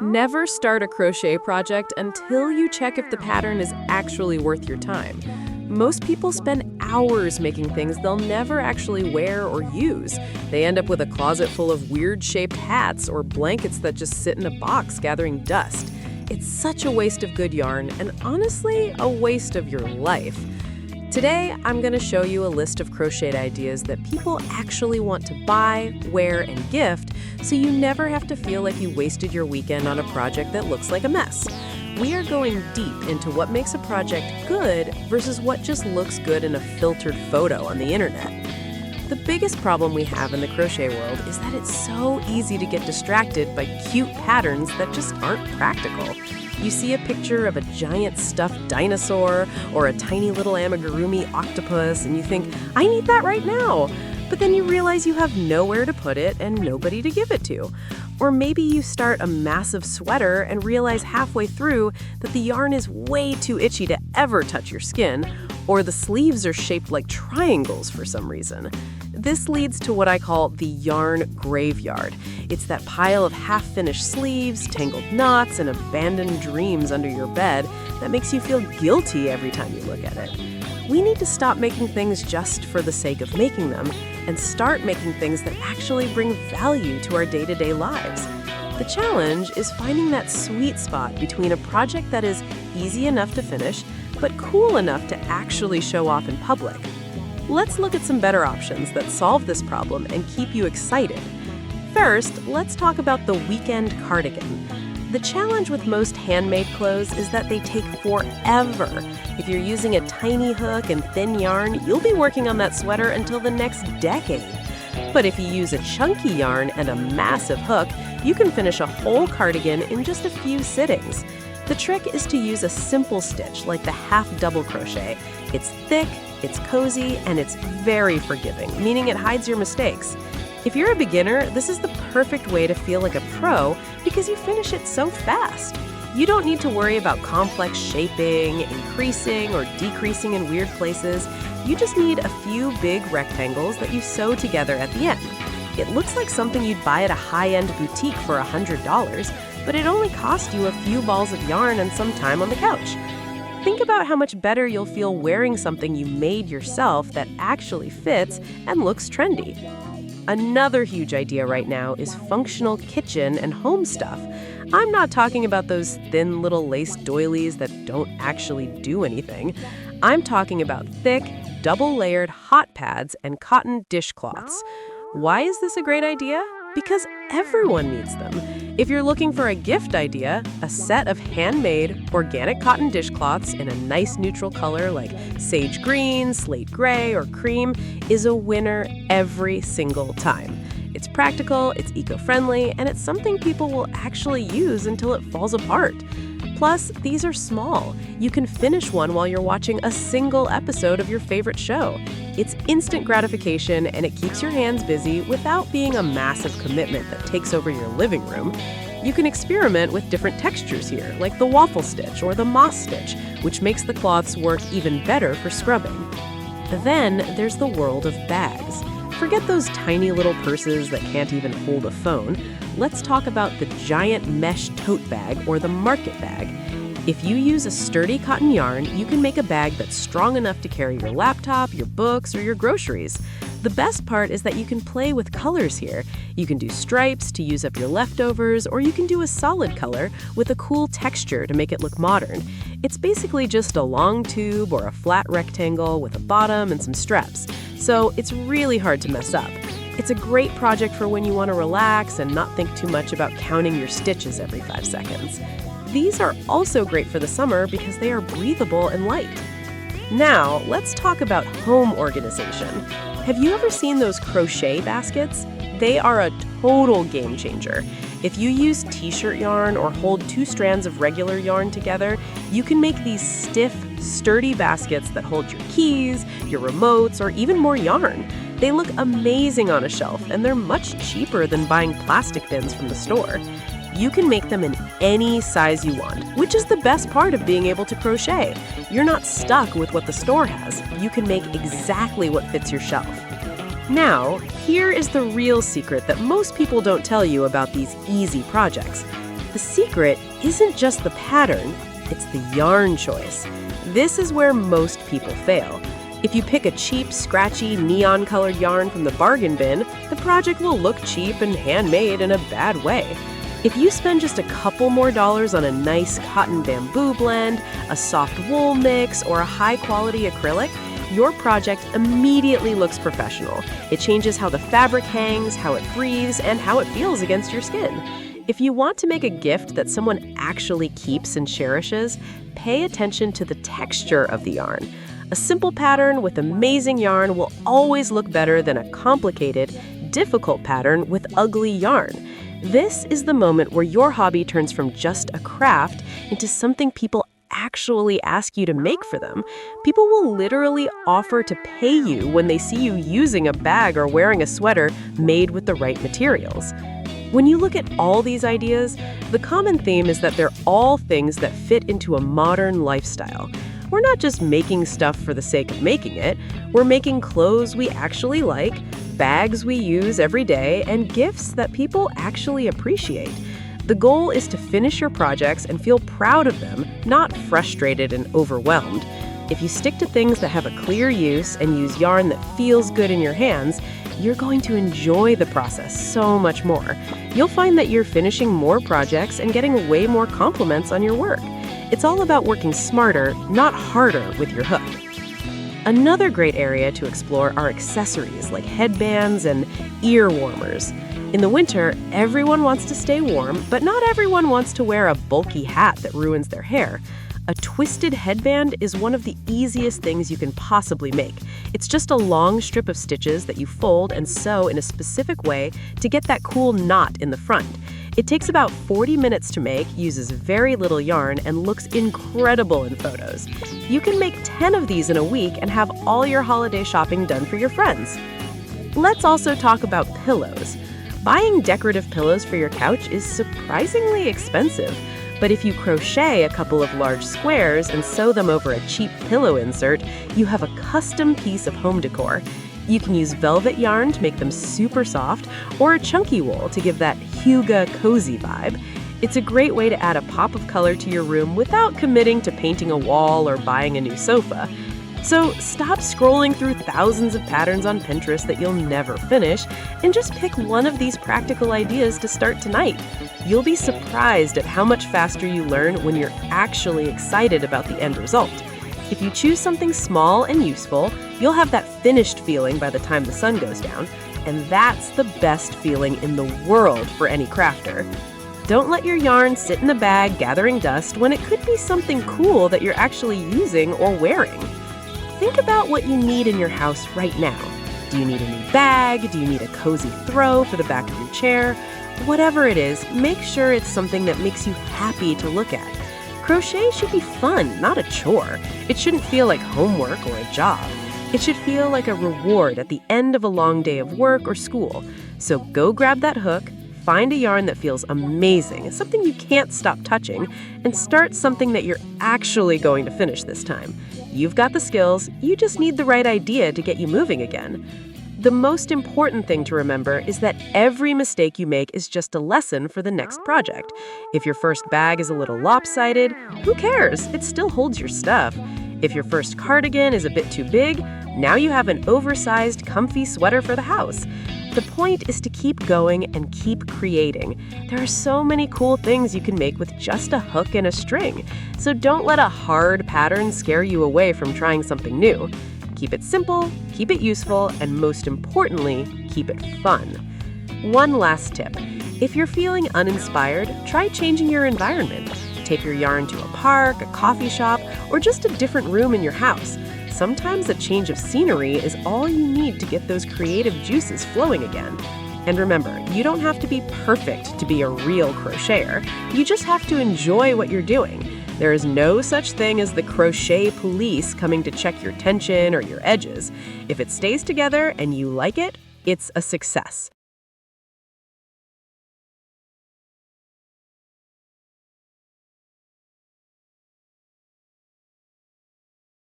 Never start a crochet project until you check if the pattern is actually worth your time. Most people spend hours making things they'll never actually wear or use. They end up with a closet full of weird-shaped hats or blankets that just sit in a box gathering dust. It's such a waste of good yarn and honestly, a waste of your life. Today, I'm going to show you a list of crocheted ideas that people actually want to buy, wear, and gift, so you never have to feel like you wasted your weekend on a project that looks like a mess. We are going deep into what makes a project good versus what just looks good in a filtered photo on the internet. The biggest problem we have in the crochet world is that it's so easy to get distracted by cute patterns that just aren't practical. You see a picture of a giant stuffed dinosaur or a tiny little amigurumi octopus and you think, I need that right now. But then you realize you have nowhere to put it and nobody to give it to. Or maybe you start a massive sweater and realize halfway through that the yarn is way too itchy to ever touch your skin, or the sleeves are shaped like triangles for some reason. This leads to what I call the yarn graveyard. It's that pile of half-finished sleeves, tangled knots, and abandoned dreams under your bed that makes you feel guilty every time you look at it. We need to stop making things just for the sake of making them and start making things that actually bring value to our day-to-day lives. The challenge is finding that sweet spot between a project that is easy enough to finish but cool enough to actually show off in public. Let's look at some better options that solve this problem and keep you excited. First, let's talk about the weekend cardigan. The challenge with most handmade clothes is that they take forever. If you're using a tiny hook and thin yarn, you'll be working on that sweater until the next decade. But if you use a chunky yarn and a massive hook, you can finish a whole cardigan in just a few sittings. The trick is to use a simple stitch like the half double crochet. It's thick, it's cozy, and it's very forgiving, meaning it hides your mistakes. If you're a beginner, this is the perfect way to feel like a pro because you finish it so fast. You don't need to worry about complex shaping, increasing, or decreasing in weird places. You just need a few big rectangles that you sew together at the end. It looks like something you'd buy at a high-end boutique for $100, but it only cost you a few balls of yarn and some time on the couch. Think about how much better you'll feel wearing something you made yourself that actually fits and looks trendy. Another huge idea right now is functional kitchen and home stuff. I'm not talking about those thin little lace doilies that don't actually do anything. I'm talking about thick, double-layered hot pads and cotton dishcloths. Why is this a great idea? Because everyone needs them. If you're looking for a gift idea, a set of handmade organic cotton dishcloths in a nice neutral color like sage green, slate gray, or cream is a winner every single time. It's practical, it's eco-friendly, and it's something people will actually use until it falls apart. Plus, these are small. You can finish one while you're watching a single episode of your favorite show. It's instant gratification and it keeps your hands busy without being a massive commitment that takes over your living room. You can experiment with different textures here, like the waffle stitch or the moss stitch, which makes the cloths work even better for scrubbing. Then there's the world of bags. Forget those tiny little purses that can't even hold a phone. Let's talk about the giant mesh tote bag or the market bag. If you use a sturdy cotton yarn, you can make a bag that's strong enough to carry your laptop, your books, or your groceries. The best part is that you can play with colors here. You can do stripes to use up your leftovers, or you can do a solid color with a cool texture to make it look modern. It's basically just a long tube or a flat rectangle with a bottom and some straps. So it's really hard to mess up. It's a great project for when you want to relax and not think too much about counting your stitches every 5 seconds. These are also great for the summer because they are breathable and light. Now, let's talk about home organization. Have you ever seen those crochet baskets? They are a total game changer. If you use t-shirt yarn or hold 2 strands of regular yarn together, you can make these stiff, sturdy baskets that hold your keys, your remotes, or even more yarn. They look amazing on a shelf, and they're much cheaper than buying plastic bins from the store. You can make them in any size you want, which is the best part of being able to crochet. You're not stuck with what the store has. You can make exactly what fits your shelf. Now, here is the real secret that most people don't tell you about these easy projects. The secret isn't just the pattern, it's the yarn choice. This is where most people fail. If you pick a cheap, scratchy, neon-colored yarn from the bargain bin, the project will look cheap and handmade in a bad way. If you spend just a couple more dollars on a nice cotton bamboo blend, a soft wool mix, or a high-quality acrylic, your project immediately looks professional. It changes how the fabric hangs, how it breathes, and how it feels against your skin. If you want to make a gift that someone actually keeps and cherishes, pay attention to the texture of the yarn. A simple pattern with amazing yarn will always look better than a complicated, difficult pattern with ugly yarn. This is the moment where your hobby turns from just a craft into something people actually ask you to make for them. People will literally offer to pay you when they see you using a bag or wearing a sweater made with the right materials. When you look at all these ideas, the common theme is that they're all things that fit into a modern lifestyle. We're not just making stuff for the sake of making it. We're making clothes we actually like, bags we use every day, and gifts that people actually appreciate. The goal is to finish your projects and feel proud of them, not frustrated and overwhelmed. If you stick to things that have a clear use and use yarn that feels good in your hands, you're going to enjoy the process so much more. You'll find that you're finishing more projects and getting way more compliments on your work. It's all about working smarter, not harder with your hook. Another great area to explore are accessories like headbands and ear warmers. In the winter, everyone wants to stay warm, but not everyone wants to wear a bulky hat that ruins their hair. A twisted headband is one of the easiest things you can possibly make. It's just a long strip of stitches that you fold and sew in a specific way to get that cool knot in the front. It takes about 40 minutes to make, uses very little yarn, and looks incredible in photos. You can make 10 of these in a week and have all your holiday shopping done for your friends. Let's also talk about pillows. Buying decorative pillows for your couch is surprisingly expensive. But if you crochet a couple of large squares and sew them over a cheap pillow insert, you have a custom piece of home decor. You can use velvet yarn to make them super soft, or a chunky wool to give that hygge cozy vibe. It's a great way to add a pop of color to your room without committing to painting a wall or buying a new sofa. So stop scrolling through thousands of patterns on Pinterest that you'll never finish, and just pick one of these practical ideas to start tonight. You'll be surprised at how much faster you learn when you're actually excited about the end result. If you choose something small and useful, you'll have that finished feeling by the time the sun goes down, and that's the best feeling in the world for any crafter. Don't let your yarn sit in the bag gathering dust when it could be something cool that you're actually using or wearing. Think about what you need in your house right now. Do you need a new bag? Do you need a cozy throw for the back of your chair? Whatever it is, make sure it's something that makes you happy to look at. Crochet should be fun, not a chore. It shouldn't feel like homework or a job. It should feel like a reward at the end of a long day of work or school. So go grab that hook, find a yarn that feels amazing, something you can't stop touching, and start something that you're actually going to finish this time. You've got the skills, you just need the right idea to get you moving again. The most important thing to remember is that every mistake you make is just a lesson for the next project. If your first bag is a little lopsided, who cares? It still holds your stuff. If your first cardigan is a bit too big, now you have an oversized, comfy sweater for the house. The point is to keep going and keep creating. There are so many cool things you can make with just a hook and a string. So don't let a hard pattern scare you away from trying something new. Keep it simple, keep it useful, and most importantly, keep it fun. One last tip. If you're feeling uninspired, try changing your environment. Take your yarn to a park, a coffee shop, or just a different room in your house. Sometimes a change of scenery is all you need to get those creative juices flowing again. And remember, you don't have to be perfect to be a real crocheter. You just have to enjoy what you're doing. There is no such thing as the crochet police coming to check your tension or your edges. If it stays together and you like it, it's a success.